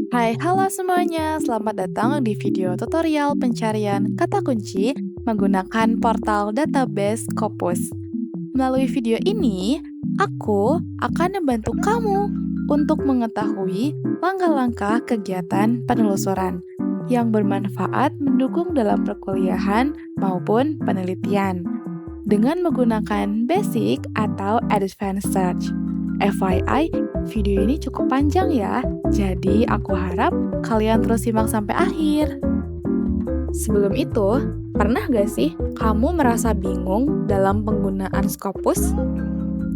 Hai, halo semuanya. Selamat datang di video tutorial pencarian kata kunci menggunakan portal database Scopus. Melalui video ini, aku akan membantu kamu untuk mengetahui langkah-langkah kegiatan penelusuran yang bermanfaat mendukung dalam perkuliahan maupun penelitian dengan menggunakan basic atau advanced search. FYI, video ini cukup panjang ya, jadi aku harap kalian terus simak sampai akhir. Sebelum itu, pernah gak sih kamu merasa bingung dalam penggunaan Scopus?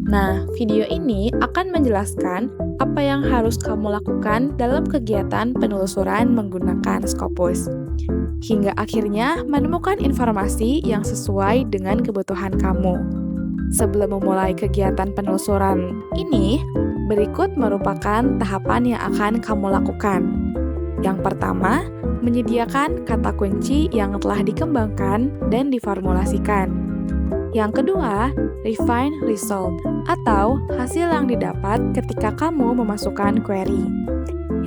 Nah, video ini akan menjelaskan apa yang harus kamu lakukan dalam kegiatan penelusuran menggunakan Scopus, hingga akhirnya menemukan informasi yang sesuai dengan kebutuhan kamu. Sebelum memulai kegiatan penelusuran ini, berikut merupakan tahapan yang akan kamu lakukan. Yang pertama, menyediakan kata kunci yang telah dikembangkan dan diformulasikan. Yang kedua, refine result atau hasil yang didapat ketika kamu memasukkan query.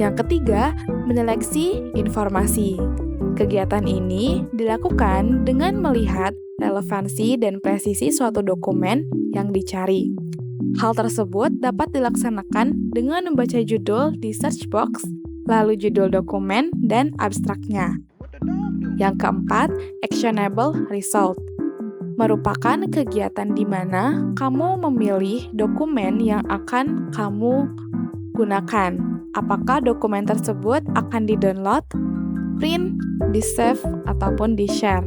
Yang ketiga, menyeleksi informasi. Kegiatan ini dilakukan dengan melihat relevansi dan presisi suatu dokumen yang dicari. Hal tersebut dapat dilaksanakan dengan membaca judul di search box, lalu judul dokumen dan abstraknya. Yang keempat, actionable result. Merupakan kegiatan di mana kamu memilih dokumen yang akan kamu gunakan. Apakah dokumen tersebut akan di-download, print, di-save, ataupun di-share.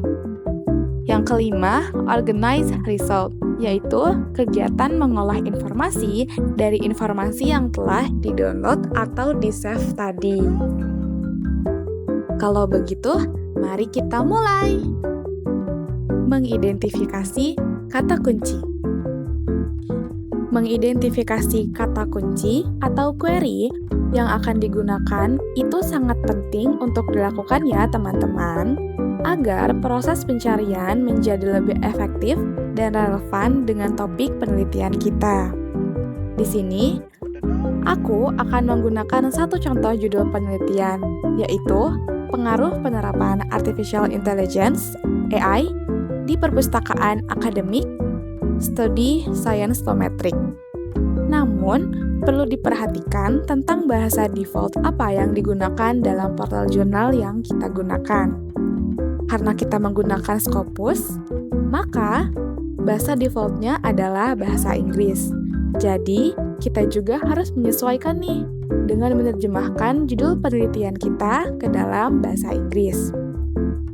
Yang kelima, organize result, yaitu kegiatan mengolah informasi dari informasi yang telah di-download atau di-save tadi. Kalau begitu, mari kita mulai. Mengidentifikasi kata kunci. Mengidentifikasi kata kunci atau query yang akan digunakan itu sangat penting untuk dilakukan ya teman-teman, agar proses pencarian menjadi lebih efektif dan relevan dengan topik penelitian kita. Di sini, aku akan menggunakan satu contoh judul penelitian, yaitu pengaruh penerapan Artificial Intelligence (AI) di perpustakaan akademik, studi scientometric. Namun, perlu diperhatikan tentang bahasa default apa yang digunakan dalam portal jurnal yang kita gunakan. Karena kita menggunakan Scopus, maka bahasa defaultnya adalah bahasa Inggris. Jadi, kita juga harus menyesuaikan nih dengan menerjemahkan judul penelitian kita ke dalam bahasa Inggris.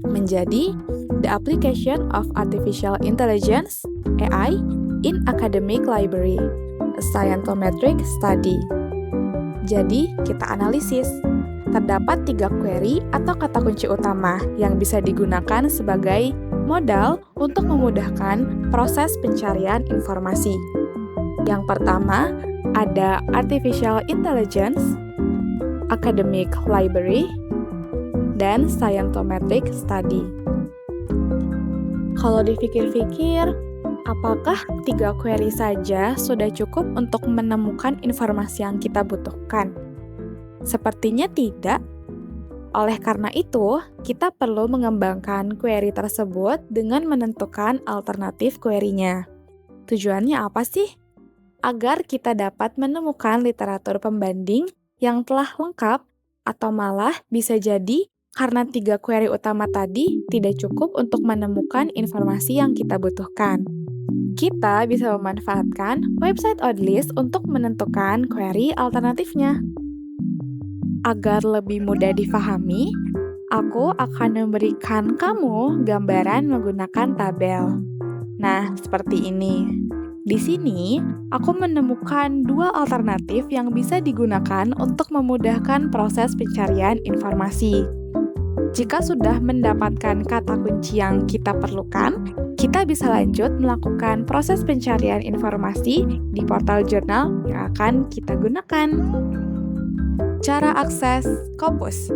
Menjadi The Application of Artificial Intelligence (AI) in Academic Library, a Scientometric Study. Jadi, kita analisis. Terdapat 3 query atau kata kunci utama yang bisa digunakan sebagai modal untuk memudahkan proses pencarian informasi. Yang pertama, ada Artificial Intelligence, Academic Library, dan Scientometric Study. Kalau dipikir-pikir, apakah 3 query saja sudah cukup untuk menemukan informasi yang kita butuhkan? Sepertinya tidak. Oleh karena itu, kita perlu mengembangkan query tersebut dengan menentukan alternatif query-nya. Tujuannya apa sih? Agar kita dapat menemukan literatur pembanding yang telah lengkap, atau malah bisa jadi karena 3 query utama tadi tidak cukup untuk menemukan informasi yang kita butuhkan. Kita bisa memanfaatkan website Odlist untuk menentukan query alternatifnya. Agar lebih mudah difahami, aku akan memberikan kamu gambaran menggunakan tabel. Nah, seperti ini. Di sini, aku menemukan 2 alternatif yang bisa digunakan untuk memudahkan proses pencarian informasi. Jika sudah mendapatkan kata kunci yang kita perlukan, kita bisa lanjut melakukan proses pencarian informasi di portal jurnal yang akan kita gunakan. Cara akses Scopus.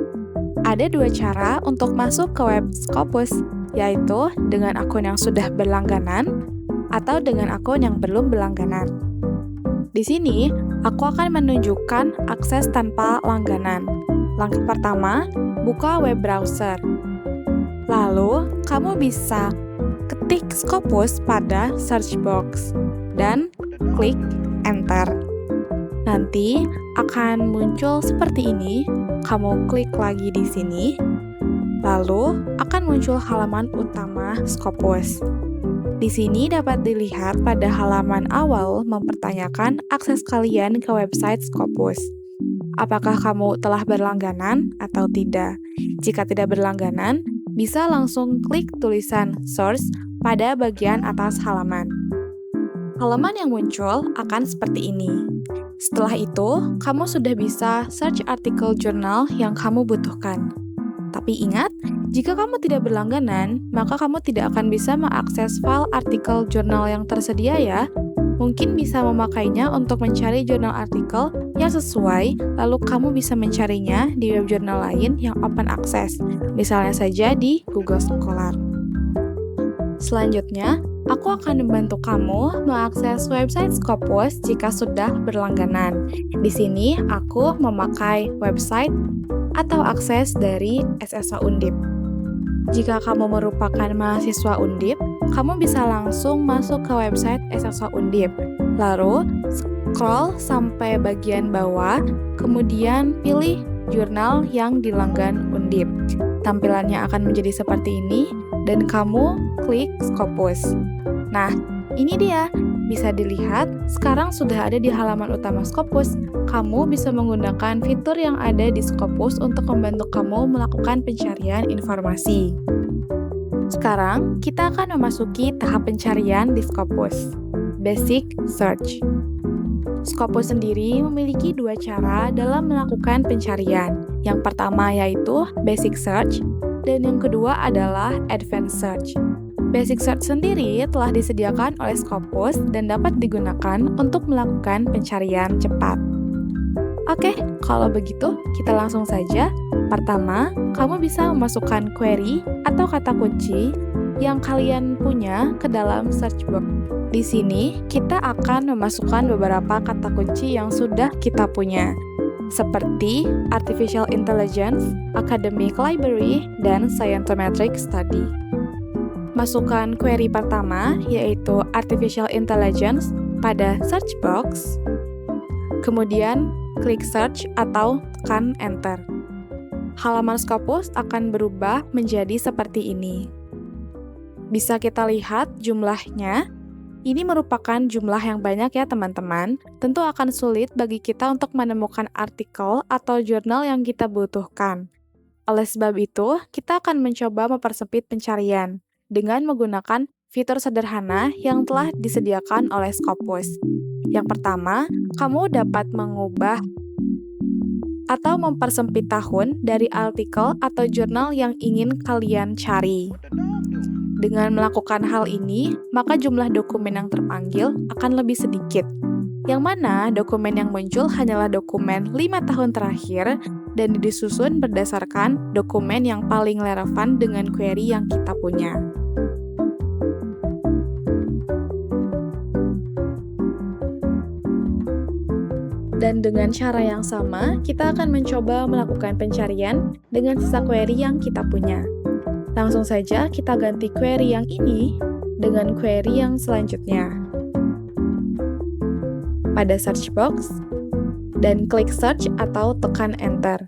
Ada 2 cara untuk masuk ke web Scopus, yaitu dengan akun yang sudah berlangganan atau dengan akun yang belum berlangganan. Di sini, aku akan menunjukkan akses tanpa langganan. Langkah pertama, buka web browser. Lalu, kamu bisa ketik Scopus pada search box dan klik enter. Nanti akan muncul seperti ini. Kamu klik lagi di sini. Lalu akan muncul halaman utama Scopus. Di sini dapat dilihat pada halaman awal mempertanyakan akses kalian ke website Scopus. Apakah kamu telah berlangganan atau tidak? Jika tidak berlangganan, bisa langsung klik tulisan source pada bagian atas halaman. Halaman yang muncul akan seperti ini. Setelah itu, kamu sudah bisa search artikel jurnal yang kamu butuhkan. Tapi ingat, jika kamu tidak berlangganan, maka kamu tidak akan bisa mengakses file artikel jurnal yang tersedia ya. Mungkin bisa memakainya untuk mencari jurnal artikel yang sesuai, lalu kamu bisa mencarinya di web jurnal lain yang open access, misalnya saja di Google Scholar. Selanjutnya, aku akan membantu kamu mengakses website Scopus jika sudah berlangganan. Di sini, aku memakai website atau akses dari SSA Undip. Jika kamu merupakan mahasiswa Undip, kamu bisa langsung masuk ke website SSA Undip. Lalu, scroll sampai bagian bawah, kemudian pilih jurnal yang dilanggan Undip. Tampilannya akan menjadi seperti ini, dan kamu klik Scopus. Nah, ini dia. Bisa dilihat, sekarang sudah ada di halaman utama Scopus. Kamu bisa menggunakan fitur yang ada di Scopus untuk membantu kamu melakukan pencarian informasi. Sekarang, kita akan memasuki tahap pencarian di Scopus. Basic Search. Scopus sendiri memiliki dua cara dalam melakukan pencarian. Yang pertama yaitu Basic Search, dan yang kedua adalah Advanced Search. Basic Search sendiri telah disediakan oleh Scopus dan dapat digunakan untuk melakukan pencarian cepat. Oke, kalau begitu kita langsung saja. Pertama, kamu bisa memasukkan query atau kata kunci yang kalian punya ke dalam search box. Di sini, kita akan memasukkan beberapa kata kunci yang sudah kita punya, seperti Artificial Intelligence, Academic Library, dan Scientometric Study. Masukkan query pertama, yaitu Artificial Intelligence, pada search box. Kemudian, klik search atau tekan enter. Halaman Scopus akan berubah menjadi seperti ini. Bisa kita lihat jumlahnya. Ini merupakan jumlah yang banyak ya teman-teman. Tentu akan sulit bagi kita untuk menemukan artikel atau jurnal yang kita butuhkan. Oleh sebab itu, kita akan mencoba mempersempit pencarian dengan menggunakan fitur sederhana yang telah disediakan oleh Scopus. Yang pertama, kamu dapat mengubah atau mempersempit tahun dari artikel atau jurnal yang ingin kalian cari. Dengan melakukan hal ini, maka jumlah dokumen yang terpanggil akan lebih sedikit. Yang mana dokumen yang muncul hanyalah dokumen 5 tahun terakhir dan disusun berdasarkan dokumen yang paling relevan dengan query yang kita punya. Dan dengan cara yang sama, kita akan mencoba melakukan pencarian dengan sisa query yang kita punya. Langsung saja kita ganti query yang ini dengan query yang selanjutnya. Pada search box, dan klik search atau tekan enter.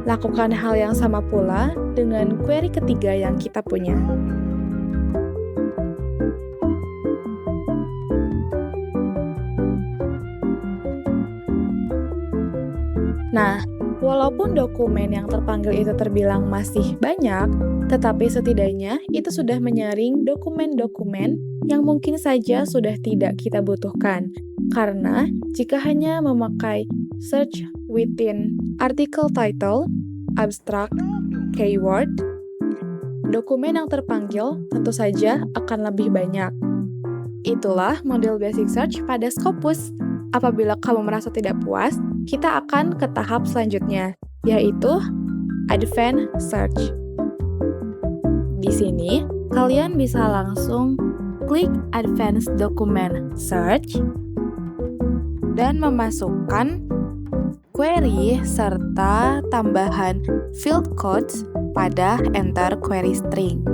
Lakukan hal yang sama pula dengan query ketiga yang kita punya. Nah, walaupun dokumen yang terpanggil itu terbilang masih banyak, tetapi setidaknya itu sudah menyaring dokumen-dokumen yang mungkin saja sudah tidak kita butuhkan. Karena jika hanya memakai search within article title, abstract, keyword, dokumen yang terpanggil tentu saja akan lebih banyak. Itulah model basic search pada Scopus. Apabila kamu merasa tidak puas, kita akan ke tahap selanjutnya, yaitu advanced search. Di sini, kalian bisa langsung klik Advanced Document Search dan memasukkan query serta tambahan field codes pada enter query string.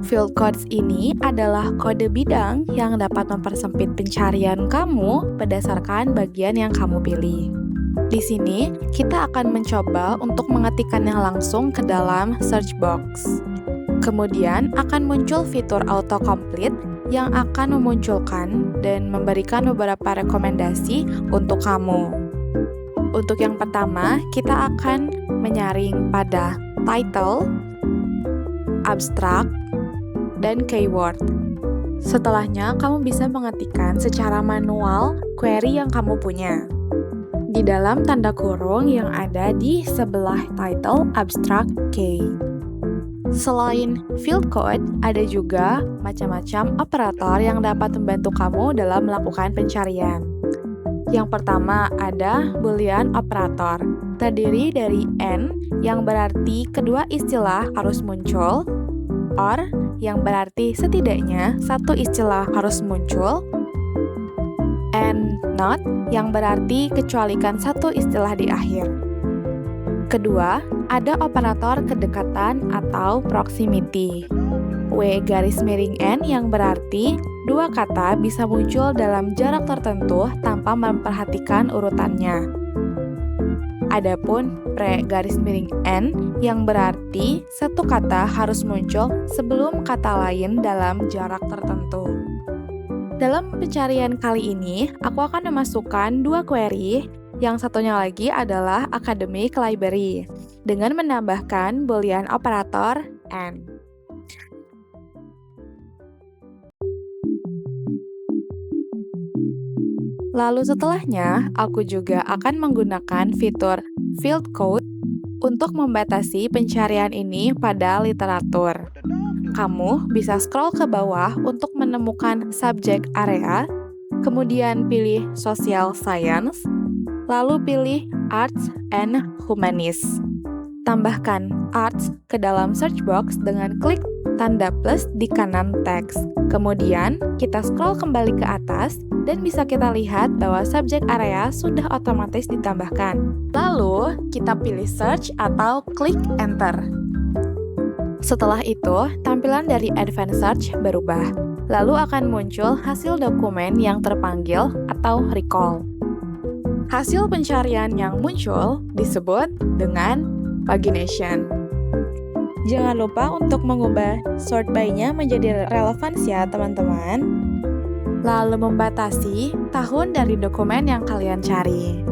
Field codes ini adalah kode bidang yang dapat mempersempit pencarian kamu berdasarkan bagian yang kamu pilih. Di sini, kita akan mencoba untuk mengetikkannya langsung ke dalam search box. Kemudian akan muncul fitur autocomplete yang akan memunculkan dan memberikan beberapa rekomendasi untuk kamu. Untuk yang pertama, kita akan menyaring pada title, abstract, dan keyword. Setelahnya, kamu bisa mengetikkan secara manual query yang kamu punya di dalam tanda kurung yang ada di sebelah title, abstract, key. Selain field code, ada juga macam-macam operator yang dapat membantu kamu dalam melakukan pencarian. Yang pertama ada Boolean operator, terdiri dari AND yang berarti kedua istilah harus muncul, OR yang berarti setidaknya satu istilah harus muncul, and NOT yang berarti kecualikan satu istilah di akhir. Kedua, ada operator kedekatan atau proximity. W_N yang berarti dua kata bisa muncul dalam jarak tertentu tanpa memperhatikan urutannya. Adapun pre_N yang berarti satu kata harus muncul sebelum kata lain dalam jarak tertentu. Dalam pencarian kali ini, aku akan memasukkan dua query. Yang satunya lagi adalah academic library dengan menambahkan Boolean operator AND. Lalu setelahnya, aku juga akan menggunakan fitur field code untuk membatasi pencarian ini pada literatur. Kamu bisa scroll ke bawah untuk menemukan subject area, kemudian pilih social science, lalu pilih arts and humanities. Tambahkan arts ke dalam search box dengan klik tanda plus di kanan teks. Kemudian, kita scroll kembali ke atas dan bisa kita lihat bahwa subject area sudah otomatis ditambahkan. Lalu, kita pilih search atau klik enter. Setelah itu, tampilan dari advanced search berubah. Lalu akan muncul hasil dokumen yang terpanggil atau recall. Hasil pencarian yang muncul disebut dengan pagination. Jangan lupa untuk mengubah sort by-nya menjadi relevansi ya teman-teman. Lalu membatasi tahun dari dokumen yang kalian cari.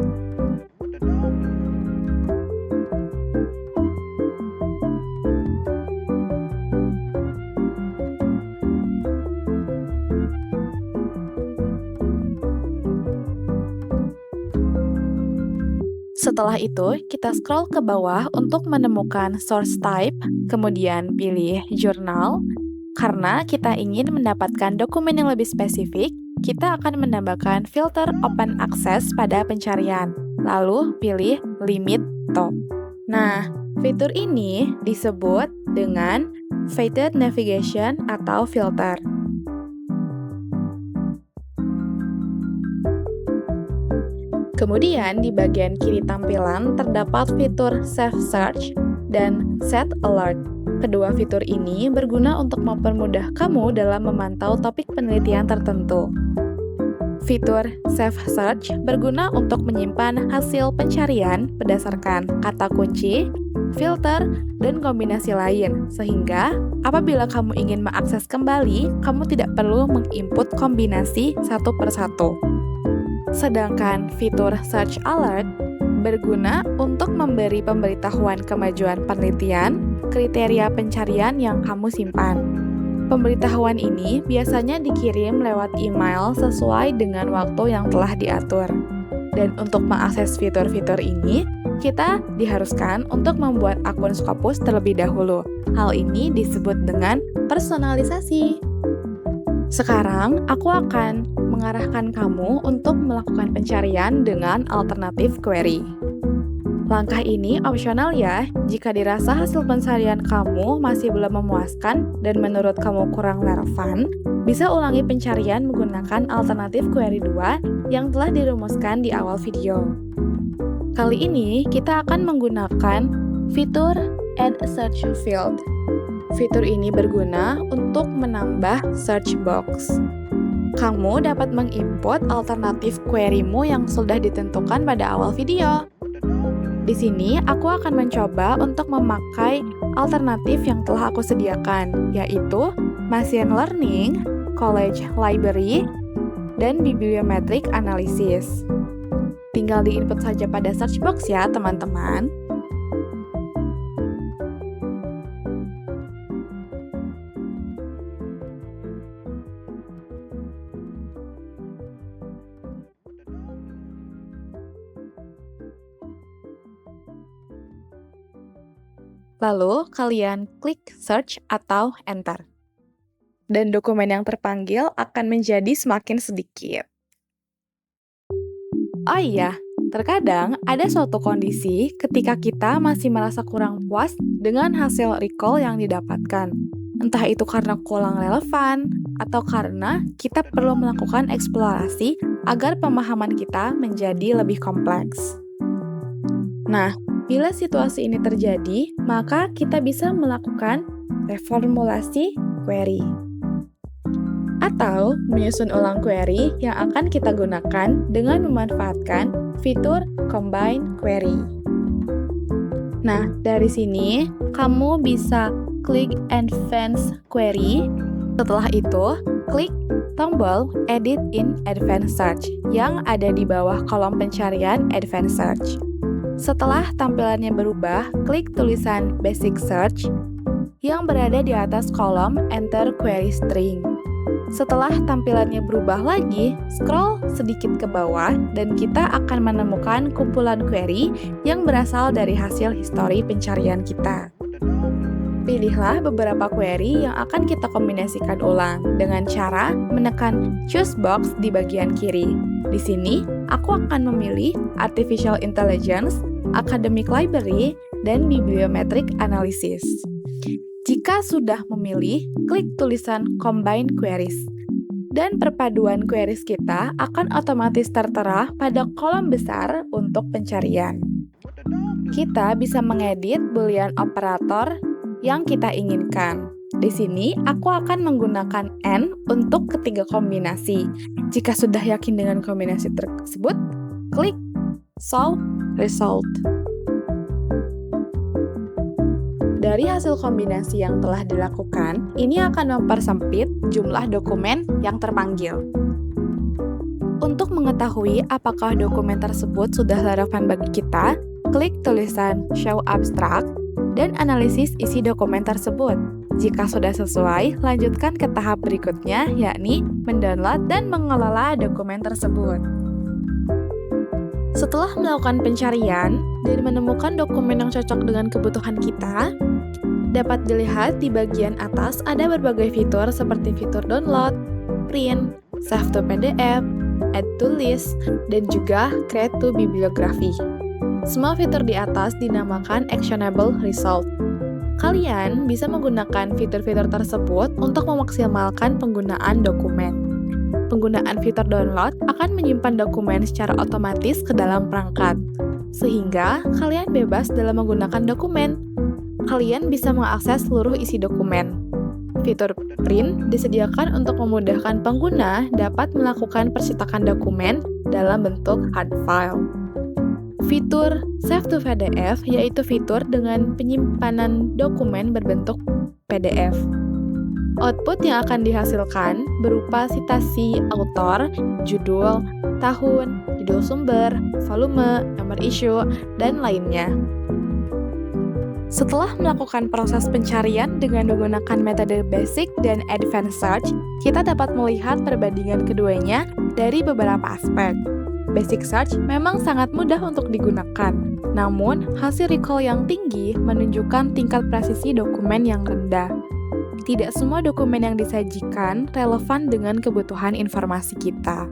Setelah itu, kita scroll ke bawah untuk menemukan source type, kemudian pilih jurnal. Karena kita ingin mendapatkan dokumen yang lebih spesifik, kita akan menambahkan filter open access pada pencarian. Lalu pilih limit top. Nah, fitur ini disebut dengan faded navigation atau filter. Kemudian di bagian kiri tampilan terdapat fitur Save Search dan Set Alert. Kedua fitur ini berguna untuk mempermudah kamu dalam memantau topik penelitian tertentu. Fitur Save Search berguna untuk menyimpan hasil pencarian berdasarkan kata kunci, filter, dan kombinasi lain, sehingga apabila kamu ingin mengakses kembali, kamu tidak perlu menginput kombinasi satu persatu. Sedangkan fitur Search Alert berguna untuk memberi pemberitahuan kemajuan penelitian, kriteria pencarian yang kamu simpan. Pemberitahuan ini biasanya dikirim lewat email sesuai dengan waktu yang telah diatur. Dan untuk mengakses fitur-fitur ini, kita diharuskan untuk membuat akun Scopus terlebih dahulu. Hal ini disebut dengan personalisasi. Sekarang, aku akan mengarahkan kamu untuk melakukan pencarian dengan alternatif query. Langkah ini opsional ya, jika dirasa hasil pencarian kamu masih belum memuaskan dan menurut kamu kurang relevan, bisa ulangi pencarian menggunakan alternatif query 2 yang telah dirumuskan di awal video. Kali ini kita akan menggunakan fitur Add Search Field. Fitur ini berguna untuk menambah search box. Kamu dapat menginput alternatif querymu yang sudah ditentukan pada awal video. Di sini, aku akan mencoba untuk memakai alternatif yang telah aku sediakan, yaitu Machine Learning, College Library, dan Bibliometric Analysis. Tinggal diinput saja pada search box ya, teman-teman. Lalu, kalian klik search atau enter. Dan dokumen yang terpanggil akan menjadi semakin sedikit. Oh iya, terkadang ada suatu kondisi ketika kita masih merasa kurang puas dengan hasil recall yang didapatkan. Entah itu karena kurang relevan, atau karena kita perlu melakukan eksplorasi agar pemahaman kita menjadi lebih kompleks. Nah, bila situasi ini terjadi, maka kita bisa melakukan reformulasi query atau menyusun ulang query yang akan kita gunakan dengan memanfaatkan fitur Combine Query. Nah, dari sini kamu bisa klik Advanced Query. Setelah itu, klik tombol Edit in Advanced Search yang ada di bawah kolom pencarian Advanced Search. Setelah tampilannya berubah, klik tulisan Basic Search yang berada di atas kolom Enter Query String. Setelah tampilannya berubah lagi, scroll sedikit ke bawah dan kita akan menemukan kumpulan query yang berasal dari hasil histori pencarian kita. Pilihlah beberapa query yang akan kita kombinasikan ulang dengan cara menekan Choose Box di bagian kiri. Di sini, aku akan memilih Artificial Intelligence, Academic Library, dan Bibliometric Analysis. Jika sudah memilih, klik tulisan Combine Queries. Dan perpaduan queries kita akan otomatis tertera pada kolom besar untuk pencarian. Kita bisa mengedit Boolean operator yang kita inginkan. Di sini, aku akan menggunakan AND untuk ketiga kombinasi. Jika sudah yakin dengan kombinasi tersebut, klik Solve Result. Dari hasil kombinasi yang telah dilakukan, ini akan mempersempit jumlah dokumen yang terpanggil. Untuk mengetahui apakah dokumen tersebut sudah relevan bagi kita, klik tulisan Show Abstract dan analisis isi dokumen tersebut. Jika sudah sesuai, lanjutkan ke tahap berikutnya, yakni mendownload dan mengelola dokumen tersebut. Setelah melakukan pencarian dan menemukan dokumen yang cocok dengan kebutuhan kita, dapat dilihat di bagian atas ada berbagai fitur seperti fitur download, print, save to PDF, add to list, dan juga create to bibliography. Semua fitur di atas dinamakan actionable result. Kalian bisa menggunakan fitur-fitur tersebut untuk memaksimalkan penggunaan dokumen. Penggunaan fitur download akan menyimpan dokumen secara otomatis ke dalam perangkat, sehingga kalian bebas dalam menggunakan dokumen. Kalian bisa mengakses seluruh isi dokumen. Fitur print disediakan untuk memudahkan pengguna dapat melakukan percetakan dokumen dalam bentuk hard file. Fitur Save to PDF yaitu fitur dengan penyimpanan dokumen berbentuk PDF. Output yang akan dihasilkan berupa sitasi autor, judul, tahun, judul sumber, volume, nomor issue, dan lainnya. Setelah melakukan proses pencarian dengan menggunakan metode basic dan advanced search, kita dapat melihat perbandingan keduanya dari beberapa aspek. Basic search memang sangat mudah untuk digunakan, namun hasil recall yang tinggi menunjukkan tingkat presisi dokumen yang rendah. Tidak semua dokumen yang disajikan relevan dengan kebutuhan informasi kita.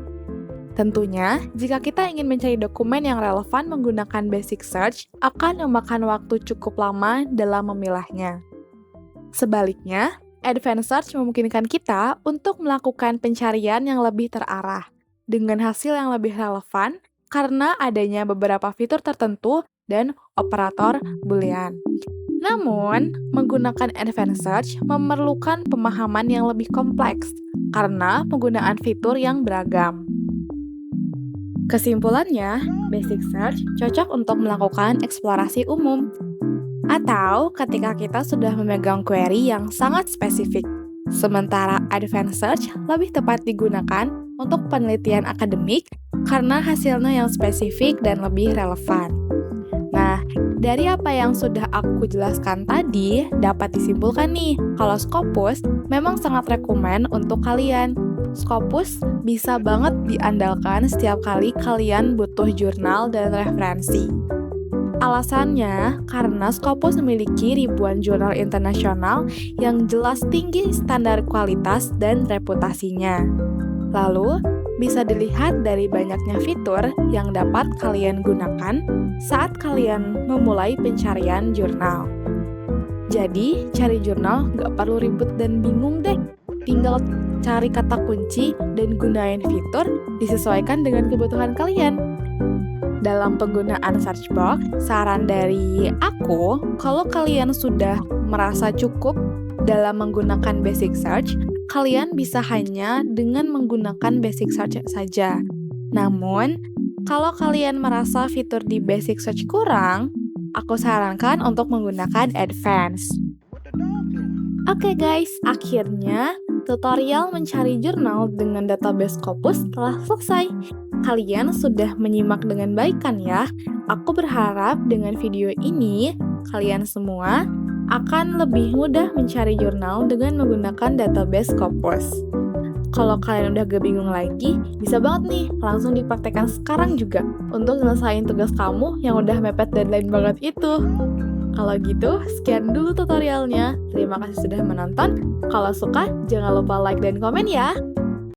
Tentunya, jika kita ingin mencari dokumen yang relevan menggunakan basic search, akan memakan waktu cukup lama dalam memilahnya. Sebaliknya, advanced search memungkinkan kita untuk melakukan pencarian yang lebih terarah, dengan hasil yang lebih relevan karena adanya beberapa fitur tertentu dan operator boolean. Namun, menggunakan advanced search memerlukan pemahaman yang lebih kompleks karena penggunaan fitur yang beragam. Kesimpulannya, basic search cocok untuk melakukan eksplorasi umum atau ketika kita sudah memegang query yang sangat spesifik. Sementara advanced search lebih tepat digunakan untuk penelitian akademik karena hasilnya yang spesifik dan lebih relevan. Nah, dari apa yang sudah aku jelaskan tadi, dapat disimpulkan nih, kalau Scopus memang sangat rekomen untuk kalian. Scopus bisa banget diandalkan setiap kali kalian butuh jurnal dan referensi. Alasannya, karena Scopus memiliki ribuan jurnal internasional yang jelas tinggi standar kualitas dan reputasinya. Lalu, bisa dilihat dari banyaknya fitur yang dapat kalian gunakan saat kalian memulai pencarian jurnal. Jadi, cari jurnal nggak perlu ribet dan bingung deh. Tinggal cari kata kunci dan gunain fitur disesuaikan dengan kebutuhan kalian. Dalam penggunaan search box, saran dari aku, kalau kalian sudah merasa cukup dalam menggunakan basic search, kalian bisa hanya dengan menggunakan basic search saja. Namun, kalau kalian merasa fitur di basic search kurang, aku sarankan untuk menggunakan advance. Oke guys, akhirnya tutorial mencari jurnal dengan database Scopus telah selesai. Kalian sudah menyimak dengan baik kan ya? Aku berharap dengan video ini, kalian semua akan lebih mudah mencari jurnal dengan menggunakan database Scopus. Kalau kalian udah gak bingung lagi, bisa banget nih langsung dipraktekkan sekarang juga untuk nyelesain tugas kamu yang udah mepet deadline banget itu. Kalau gitu, sekian dulu tutorialnya. Terima kasih sudah menonton. Kalau suka, jangan lupa like dan komen ya.